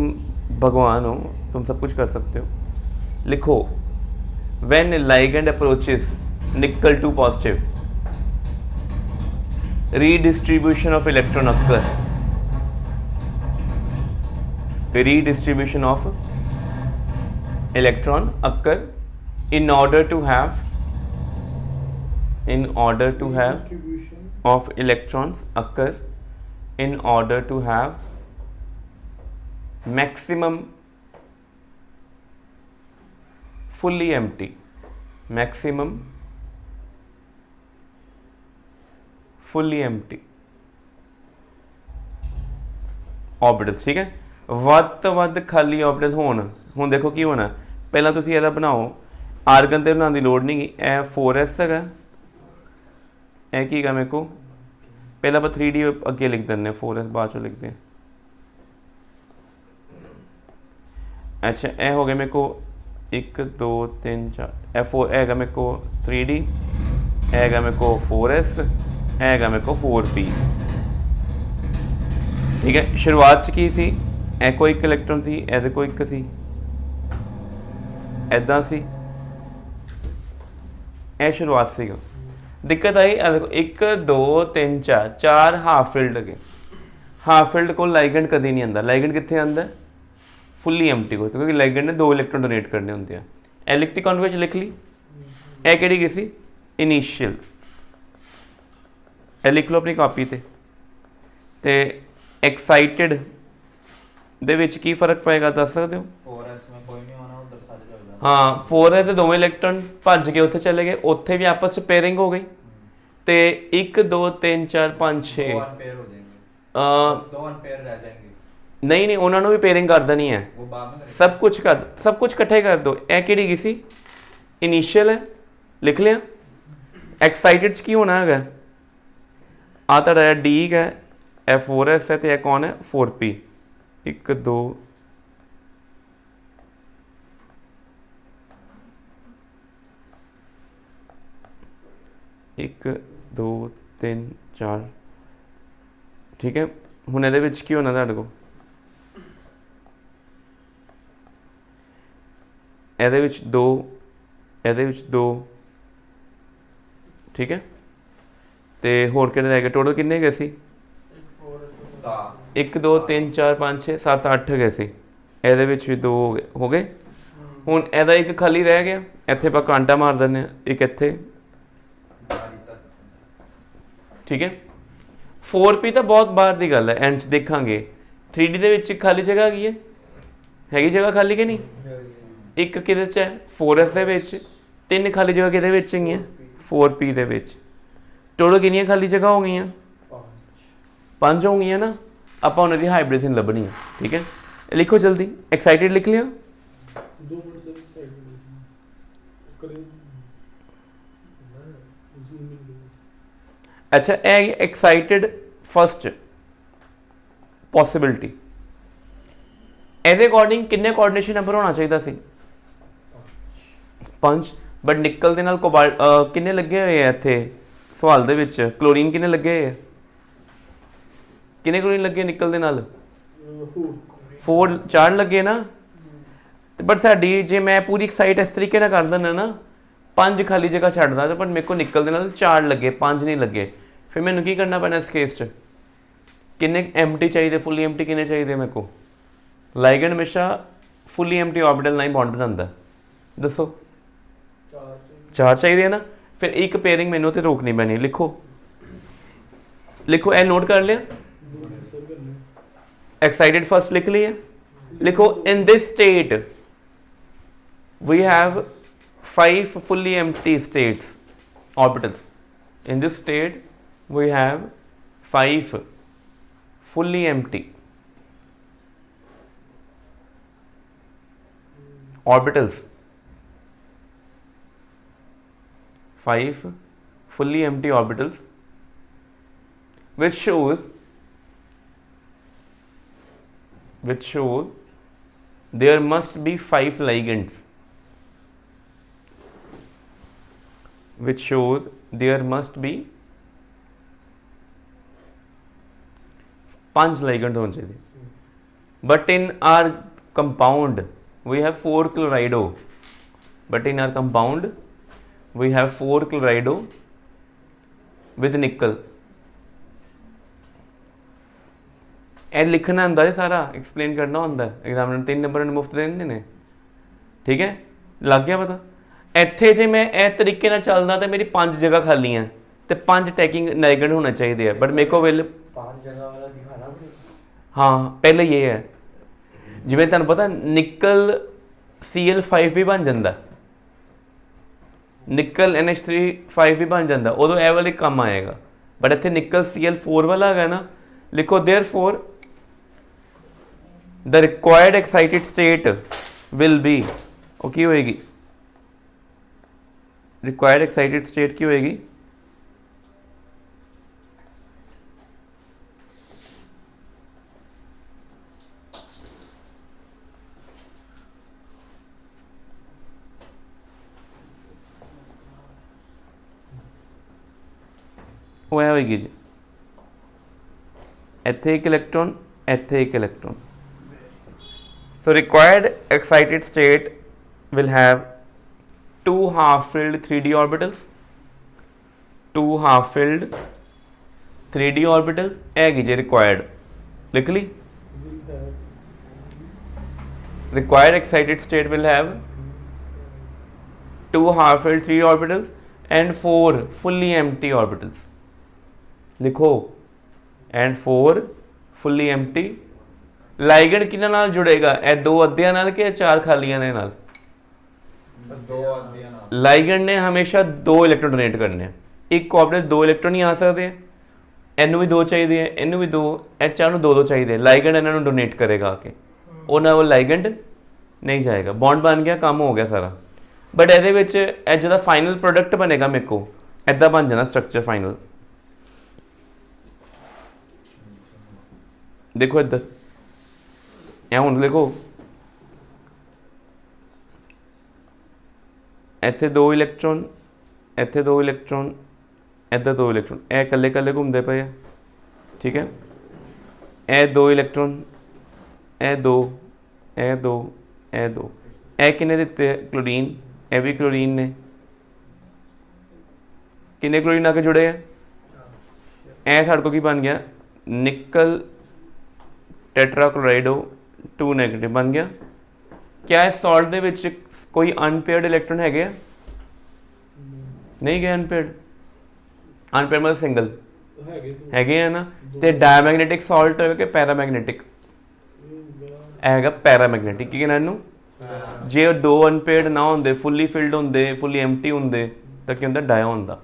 भगवान हो, तुम सब कुछ कर सकते हो। लिखो व्हेन लाइगेंड अप्रोचेस निकल 2 positive, redistribution of electron occur, redistribution of electron occur in order to have of electrons occur in order to have maximum fully empty, maximum fully empty orbital. ठीक है, वध तो वध खाली ऑर्बिटल होन। हुण देखो की होना, पहला तुसीं इहदा बनाओ, आर्गन ते बनाने की लोड़ नहीं गी। ए 4s है, ए की है मेरे को, पहला आप 3d अगे लिख दें, 4s बाद चो लिखते हैं। अच्छा ए हो गया मेरे को 1 2 3 4, ए 4 है मेरे को 3d, है मेरे को 4s, है मेरे को 4p। ठीक है, शुरुआत की सी ए को एक इलेक्ट्रॉन सी, ए को एक सी, ऐदा सी, ए शुरुआत सी। दिक्कत आई देखो 1 2 3 4 4 हाफ फिल्ड गए। हाफ फिल्ड को लाइगेंड कभी नहीं आता। लाइगेंड कितने आता? फुली एम्प्टी को, क्योंकि लाइगेंड ने 2 इलेक्ट्रॉन डोनेट करने होंगे हैं। ए लिखती कॉन्फिगरेशन लिख ली, ए केड़ी की सी इनिशियल, ए लिख लो अपनी कापी ते एक्साइटेड दे विच की फर्क पेगा दस सकते हो? 4s में कोई नहीं होना, उधर सारे चल जाए। हाँ 4s दो इलेक्ट्रॉन भज के उत्थे चले गए, उत्थे भी आपस में पेयरिंग हो गई, ते 1 2 3 4 5 6 2 अनपेयर हो जाएंगे, 2 अनपेयर रह जाएंगे। नहीं नहीं उन्होंने भी पेयरिंग कर देनी है, वो बाद में करेंगे। सब कुछ इकट्ठे कर दो। ए किहड़ी गई सी इनिशियल है, लिख लिया। एक्साइटेड च की होना है, आ तुहाडा डी है, ए 4s है, तो यह कौन है 4p। 1 2 1 2 3 4 ठीक है। हुण इहदे विच की होना तुहाडे कोल, ਇਹਦੇ ਵਿੱਚ 2 ਇਹਦੇ ਵਿੱਚ 2 ਠੀਕ ਹੈ। ਤੇ ਹੋਰ ਕਿਹੜੇ ਰਹਿ ਗਏ, ਟੋਟਲ ਕਿੰਨੇ ਗਏ ਸੀ 1 2 3 4 5 6 7 8 ਗਏ ਸੀ। ਇਹਦੇ ਵਿੱਚ ਵੀ 2 ਹੋ ਗਏ। ਹੁਣ ਇਹਦਾ ਇੱਕ ਖਾਲੀ ਰਹਿ ਗਿਆ, ਇੱਥੇ ਆਪਾਂ ਕਾਂਟਾ ਮਾਰ ਦਿੰਦੇ ਹਾਂ, ਇੱਕ ਇੱਥੇ ਠੀਕ ਹੈ। 4p ਤਾਂ ਬਹੁਤ ਬਾਹਰ ਦੀ ਗੱਲ ਹੈ, ਐਂਡ 'ਚ ਦੇਖਾਂਗੇ। 3D ਦੇ ਵਿੱਚ ਖਾਲੀ ਜਗ੍ਹਾ ਹੈਗੀ ਹੈ, ਹੈਗੀ ਜਗ੍ਹਾ ਖਾਲੀ ਕਿ ਨਹੀਂ। ਇੱਕ ਕਿਹਦੇ 'ਚ ਹੈ 4s ਦੇ ਵਿੱਚ, 3 ਖਾਲੀ ਜਗ੍ਹਾ ਕਿਹਦੇ ਵਿੱਚ ਹੈਗੀਆਂ 4p ਦੇ ਵਿੱਚ। ਟੋਟਲ ਕਿੰਨੀਆਂ ਖਾਲੀ ਜਗ੍ਹਾ ਹੋ ਗਈਆਂ 5 ਹੋ ਗਈਆਂ ਨਾ। ਆਪਾਂ ਉਹਨਾਂ ਦੀ ਹਾਈਬ੍ਰਿਡ ਲੱਭਣੀ ਹੈ ਠੀਕ ਹੈ। ਲਿਖੋ ਜਲਦੀ, ਐਕਸਾਈਟਿਡ ਲਿਖ ਲਿਆ। ਅੱਛਾ ਇਹ ਐਕਸਾਈਟਿਡ ਫਸਟ ਪੋਸੀਬਿਲਿਟੀ, ਇਹਦੇ ਅਕੋਰਡਿੰਗ ਕਿੰਨੇ ਕੋਆਰਡੀਨੇਸ਼ਨ ਨੰਬਰ ਹੋਣਾ ਚਾਹੀਦਾ ਸੀ 5। ਬਟ ਨਿਕਲ ਦੇ ਨਾਲ ਕੋਬਾਲਟ ਕਿੰਨੇ ਲੱਗੇ ਹੋਏ ਆ ਇੱਥੇ ਸਵਾਲ ਦੇ ਵਿੱਚ, ਕਲੋਰੀਨ ਕਿੰਨੇ ਲੱਗੇ ਹੋਏ ਆ, ਕਿੰਨੇ ਕਲੋਰੀਨ ਲੱਗੇ ਨਿਕਲ ਦੇ ਨਾਲ 4 ਲੱਗੇ ਨਾ। ਬਟ ਸਾਡੀ ਜੇ ਮੈਂ ਪੂਰੀ ਸਾਈਟ ਇਸ ਤਰੀਕੇ ਨਾਲ ਕਰ ਦਿੰਦਾ ਨਾ 5 ਖਾਲੀ ਜਗ੍ਹਾ ਛੱਡਦਾ, ਤਾਂ ਪਰ ਮੇਰੇ ਕੋਲ ਨਿਕਲ ਦੇ ਨਾਲ 4 ਲੱਗੇ 5 ਨਹੀਂ ਲੱਗੇ। ਫਿਰ ਮੈਨੂੰ ਕੀ ਕਰਨਾ ਪੈਣਾ ਇਸ ਕੇਸ 'ਚ, ਕਿੰਨੇ ਐਮਟੀ ਚਾਹੀਦੇ, ਫੁੱਲੀ ਐਮਟੀ ਕਿੰਨੇ ਚਾਹੀਦੇ ਮੇਰੇ ਕੋਲ। ਲਾਈਗੈਂਡ ਹਮੇਸ਼ਾ ਫੁੱਲੀ ਐਮਟੀ ਆਰਬਿਟਲ ਨਾਲ ਹੀ ਬੌਂਡ ਬਣਾਉਂਦਾ, ਦੱਸੋ 4 ਚਾਹੀਦੇ ਹੈ ਨਾ। ਫਿਰ ਇੱਕ ਪੇਅਰਿੰਗ ਮੈਨੂੰ ਤੇ ਰੋਕਣੀ ਪੈਣੀ। ਲਿਖੋ ਲਿਖੋ, ਇਹ ਨੋਟ ਕਰ ਲਿਆ। एक्साइटेड फर्स्ट लिख लिए, लिखो in this state we have 5 fully empty states orbitals. In this state we have 5 fully empty orbitals, 5 fully empty orbitals, which shows there must be 5 ligands, which shows there must be 5 ligands होने चाहिए। But in our compound we have 4 chlorido, but in our compound we have 4 chlorido with nickel। ਇਹ ਲਿਖਣਾ ਹੁੰਦਾ ਹੈ ਸਾਰਾ, explain ਕਰਨਾ ਹੁੰਦਾ, ਐਗਜ਼ਾਮਨਰ 3 number ਮੁਫਤ ਦੇ ਦਿੰਦੇ ਨੇ ਠੀਕ ਹੈ। ਲੱਗ ਗਿਆ ਪਤਾ। ਇੱਥੇ ਜੇ ਮੈਂ ਇਹ ਤਰੀਕੇ ਨਾਲ ਚੱਲਦਾ ਤਾਂ ਮੇਰੀ 5 ਜਗ੍ਹਾ ਖਾਲੀ ਹੈ ਤੇ 5 ਟੈਕਿੰਗ ਲਾਈਗੈਂਡ ਹੋਣੇ ਚਾਹੀਦੇ ਆ। ਬਟ ਮੇਰੇ ਕੋਲ 5 ਜਗ੍ਹਾ ਵਾਲਾ ਦਿਖਾਣਾ ਪੜੇ। ਹਾਂ ਪਹਿਲੇ ਇਹ ਹੈ, ਜਿਵੇਂ ਤੁਹਾਨੂੰ ਪਤਾ ਨਿਕਲ Cl5 ਵੀ ਬਣ ਜਾਂਦਾ, ਨਿਕਲ NH3 ਵੀ ਬਣ ਜਾਂਦਾ, ਉਦੋਂ ਇਹ ਵਾਲੇ ਕੰਮ ਆਏਗਾ। ਬਟ ਇੱਥੇ ਨਿਕਲ Cl4 ਵਾਲਾ ਹੈਗਾ ਨਾ, ਲਿਖੋ therefore the required excited state will be, ਉਹ ਕੀ ਹੋਏਗੀ required excited state ਕੀ ਹੋਏਗੀ ਉਹ ਇਹ ਹੋਏਗੀ ਜੀ, ਇੱਥੇ ਇੱਕ ਇਲੈਕਟ੍ਰੋਨ, ਇੱਥੇ ਇੱਕ electron. So required excited state will have 2 half-filled 3D orbitals, 2 half-filled 3D orbitals, ਇਹ ਜੀ required, ਲਿਖ ਲਈ। Required excited state will have 2 half-filled 3D orbitals and 4 fully empty orbitals, ਲਿਖੋ, and 4 fully empty। ਲਾਈਗੈਂਡ ਕਿਹਨਾਂ ਨਾਲ ਜੁੜੇਗਾ, ਇਹ 2 ਅੱਧਿਆਂ ਨਾਲ ਕਿ 4 ਖਾਲੀਆਂ ਦੇ ਨਾਲ। 2 ਅੱਧਿਆਂ ਨਾਲ। ਲਾਈਗੈਂਡ ਨੇ ਹਮੇਸ਼ਾ 2 ਇਲੈਕਟ੍ਰੋਨ ਡੋਨੇਟ ਕਰਨੇ ਆ, ਇੱਕ ਆਰਬਿਟਲ 2 ਇਲੈਕਟ੍ਰੋਨ ਹੀ ਆ ਸਕਦੇ ਆ। ਇਹਨੂੰ ਵੀ 2 ਚਾਹੀਦੇ ਹੈ, ਇਹਨੂੰ ਵੀ 2, ਇਹ ਚਾਰ ਨੂੰ 2 ਚਾਹੀਦੇ। ਲਾਈਗੈਂਡ ਇਹਨਾਂ ਨੂੰ ਡੋਨੇਟ ਕਰੇਗਾ ਆ ਕੇ, ਉਹਨਾਂ ਵੱਲ ਲਾਈਗੈਂਡ ਨਹੀਂ ਜਾਏਗਾ। ਬੌਂਡ ਬਣ ਗਿਆ, ਕੰਮ ਹੋ ਗਿਆ ਸਾਰਾ। ਬਟ ਇਹਦੇ ਵਿੱਚ ਇਹ ਜਿਹੜਾ ਫਾਈਨਲ ਪ੍ਰੋਡਕਟ ਬਣੇਗਾ ਮੇਰੇ ਕੋ ਇੱਦਾਂ ਬਣ ਜਾਣਾ ਸਟਰਕਚਰ ਫਾਈਨਲ। ਦੇਖੋ ਇੱਧਰ ਇਹ ਹੁਣ ਦੇਖੋ ਇੱਥੇ 2 ਇਲੈਕਟ੍ਰੋਨ, ਇੱਥੇ 2 ਇਲੈਕਟ੍ਰੋਨ, ਇੱਧਰ 2 ਇਲੈਕਟ੍ਰੋਨ, ਇਹ ਇਕੱਲੇ ਇਕੱਲੇ ਘੁੰਮਦੇ ਪਏ ਆ, ਠੀਕ ਹੈ। ਇਹ 2 ਇਲੈਕਟ੍ਰੋਨ, ਇਹ 2, ਇਹ 2, ਇਹ 2, ਇਹ ਕਿੰਨੇ ਦਿੱਤੇ? ਕਲੋਰੀਨ, ਇਹ ਵੀ ਕਲੋਰੀਨ ਨੇ। ਕਿੰਨੇ ਕਲੋਰੀਨ ਆ ਕੇ ਜੁੜੇ ਆ? ਇਹ ਸਾਡੇ ਕੋਲ ਕੀ ਬਣ ਗਿਆ? ਨਿਕਲ ਟੈਟਰਾਕਲੋਰਾਈਡੋ 2 ਨੈਗੇਟਿਵ ਬਣ ਗਿਆ। ਕਿਆ ਇਸ ਸॉल्ट ਦੇ ਵਿੱਚ ਕੋਈ ਅਨਪੇਅਰਡ ਇਲੈਕਟ੍ਰੋਨ ਹੈਗੇ ਆ? ਨਹੀਂ ਗਏ ਅਨਪੇਅਰਡ। ਅਨਪੇਅਰਡ ਮਤਲਬ ਸਿੰਗਲ ਹੈਗੇ ਆ ਨਾ। ਤੇ ਡਾਇਮੈਗਨੈਟਿਕ ਸॉल्ट ਹੋਵੇ ਕਿ ਪੈਰਾਮੈਗਨੈਟਿਕ? ਇਹ ਹੈਗਾ ਪੈਰਾਮੈਗਨੈਟਿਕ। ਕੀ ਕਹਿੰਦਾ ਇਹਨੂੰ? ਜੇ 2 ਅਨਪੇਅਰਡ ਨਾ ਹੁੰਦੇ, ਫੁੱਲੀ ਫਿਲਡ ਹੁੰਦੇ, ਫੁੱਲੀ ਐਮਟੀ ਹੁੰਦੇ ਤਾਂ ਕੀ ਹੁੰਦਾ? ਡਾਇਆ ਹੁੰਦਾ।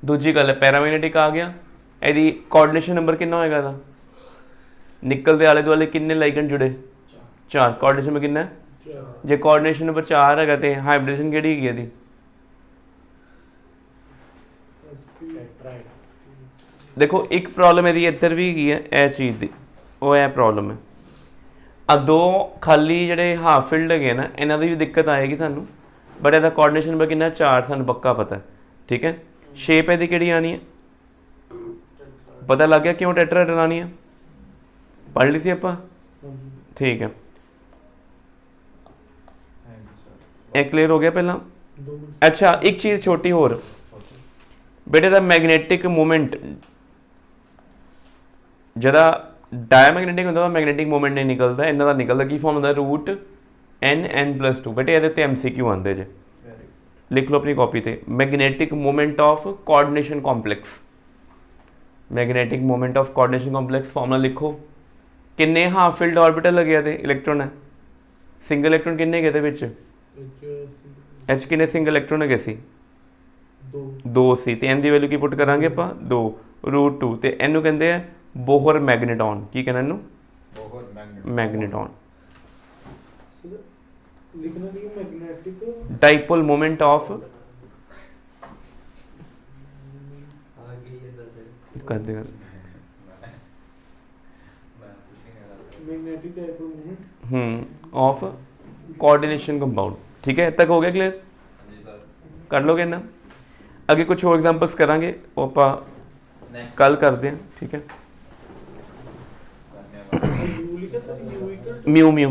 ਦੂਜੀ ਗੱਲ ਹੈ ਪੈਰਾਮੈਗਨੈਟਿਕ ਆ ਗਿਆ। ਇਹਦੀ ਕੋਆਰਡੀਨੇਸ਼ਨ ਨੰਬਰ ਕਿੰਨਾ ਹੋਏਗਾ ਇਹਦਾ? ਨਿਕਲ ਦੇ ਆਲੇ ਦੁਆਲੇ ਕਿੰਨੇ ਲਾਈਗੈਂਡ ਜੁੜੇ? 4। ਕੋਆਰਡੀਨੇਸ਼ਨ ਨੰਬਰ ਕਿੰਨਾ ਹੈ? ਜੇ ਕੋਆਰਡੀਨੇਸ਼ਨ ਨੰਬਰ 4 ਹੈਗਾ ਤੇ ਹਾਈਬ੍ਰਿਡੇਸ਼ਨ ਕਿਹੜੀ ਹੈਗੀ ਇਹਦੀ? ਦੇਖੋ ਇੱਕ ਪ੍ਰੋਬਲਮ ਇਹਦੀ ਇੱਧਰ ਵੀ ਹੈਗੀ ਹੈ ਇਹ ਚੀਜ਼ ਦੀ, ਉਹ ਇਹ ਪ੍ਰੋਬਲਮ ਹੈ। ਆ 2 ਖਾਲੀ ਜਿਹੜੇ ਹਾਫ ਫਿਲਡ ਹੈਗੇ ਨਾ, ਇਹਨਾਂ ਦੀ ਵੀ ਦਿੱਕਤ ਆਏਗੀ ਤੁਹਾਨੂੰ। ਬਟ ਇਹਦਾ ਕੋਆਰਡੀਨੇਸ਼ਨ ਨੰਬਰ ਕਿੰਨਾ? 4 ਸਾਨੂੰ ਪੱਕਾ ਪਤਾ, ਠੀਕ ਹੈ। ਸ਼ੇਪ ਇਹਦੀ ਕਿਹੜੀ ਆਣੀ ਹੈ? ਪਤਾ ਲੱਗ ਗਿਆ ਕਿਉਂ ਟੈਟਰਾहेड्रल ਆਣੀ ਹੈ? ਪੜ੍ਹ ਲਈ ਸੀ ਆਪਾਂ, ਠੀਕ ਹੈ। ਇਹ ਕਲੀਅਰ ਹੋ ਗਿਆ ਪਹਿਲਾਂ? ਅੱਛਾ ਇੱਕ ਚੀਜ਼ ਛੋਟੀ ਹੋਰ ਬੇਟੇ ਦਾ ਮੈਗਨੈਟਿਕ ਮੂਵਮੈਂਟ ਜਿਹੜਾ ਡਾਇਮੈਗਨੈਟਿਕ ਹੁੰਦਾ ਉਹ ਮੈਗਨੈਟਿਕ ਮੂਵਮੈਂਟ ਨਹੀਂ ਨਿਕਲਦਾ, ਇਹਨਾਂ ਦਾ ਨਿਕਲਦਾ। ਕੀ ਫਾਰਮ ਹੁੰਦਾ? Root n+2। ਬੇਟੇ ਇਹਦੇ ਤੇ MCQ ਆਉਂਦੇ ਜੇ, ਲਿਖ ਲਓ ਆਪਣੀ ਕਾਪੀ ਤੇ। Magnetic movement of coordination complex, magnetic movement of coordination complex formula ਲਿਖੋ। ਕਿੰਨੇ ਹਾਫ ਫਿਲਡ ਆਰਬਿਟਲ ਹੈਗੇ ਇਹਦੇ? ਇਲੈਕਟ੍ਰੋਨ ਹੈ, ਸਿੰਗਲ ਇਲੈਕਟ੍ਰੋਨ ਕਿੰਨੇ ਹੈਗੇ ਇਹਦੇ ਵਿੱਚ? ਐਚ ਕਿੰਨੇ ਸਿੰਗਲ ਇਲੈਕਟ੍ਰੋਨ ਹੈਗੇ ਸੀ? 2 ਸੀ। ਤੇ n ਦੀ ਵੈਲਿਊ ਕੀ ਪੁੱਟ ਕਰਾਂਗੇ ਆਪਾਂ? 2 √2। ਤੇ ਇਹਨੂੰ ਕਹਿੰਦੇ ਆ ਬੋਹਰ ਮੈਗਨੇਟੋਨ। ਕੀ ਕਹਿੰਦੇ ਇਹਨੂੰ? ਬੋਹਰ ਮੈਗਨੇਟੋਨ। लिखना नहीं मैग्नेटिक डाइपोल मोमेंट ऑफ कर देगा magnetic dipole moment of coordination compound. ठीक है, तक हो गया क्लियर? कर लोगे ना? आगे कुछ और एग्जांपल्स करांगे वो आप कल करते हैं। ठीक है, म्यू म्यू